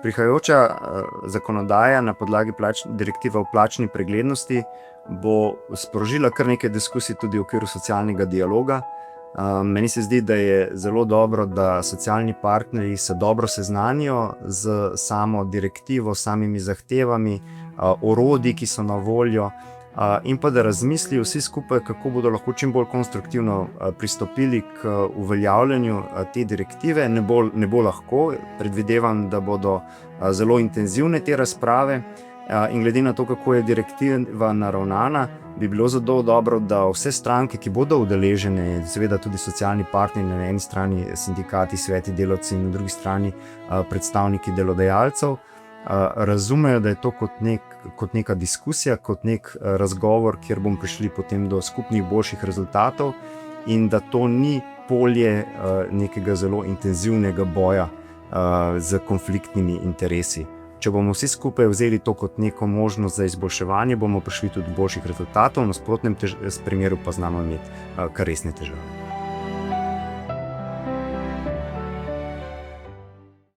Prihajajoča zakonodaja na podlagi direktive o plačni preglednosti bo sprožila kar nekaj diskusij tudi v okviru socialnega dialoga. Meni se zdi, da je zelo dobro, da socialni partnerji se dobro seznanijo z samo direktivo, samimi zahtevami, orodji, ki so na voljo, in pa da razmislijo vsi skupaj, kako bodo lahko čim bolj konstruktivno pristopili k uveljavljanju te direktive. Ne bo lahko, predvidevam, da bodo zelo intenzivne te razprave, in glede na to, kako je direktiva naravnana, bi bilo zelo dobro, da vse stranke, ki bodo udeležene, seveda tudi socialni partnerji, na eni strani sindikati, sveti delavci, in na drugi strani predstavniki delodajalcev, razumejo, da je to kot neka diskusija, kot nek razgovor, kjer bomo prišli potem do skupnih boljših rezultatov, in da to ni polje nekega zelo intenzivnega boja z konfliktnimi interesi. Če bomo vsi skupaj vzeli to kot neko možnost za izboljševanje, bomo prišli tudi do boljših rezultatov, v nasprotnem primeru pa znamo imeti kar resne težave.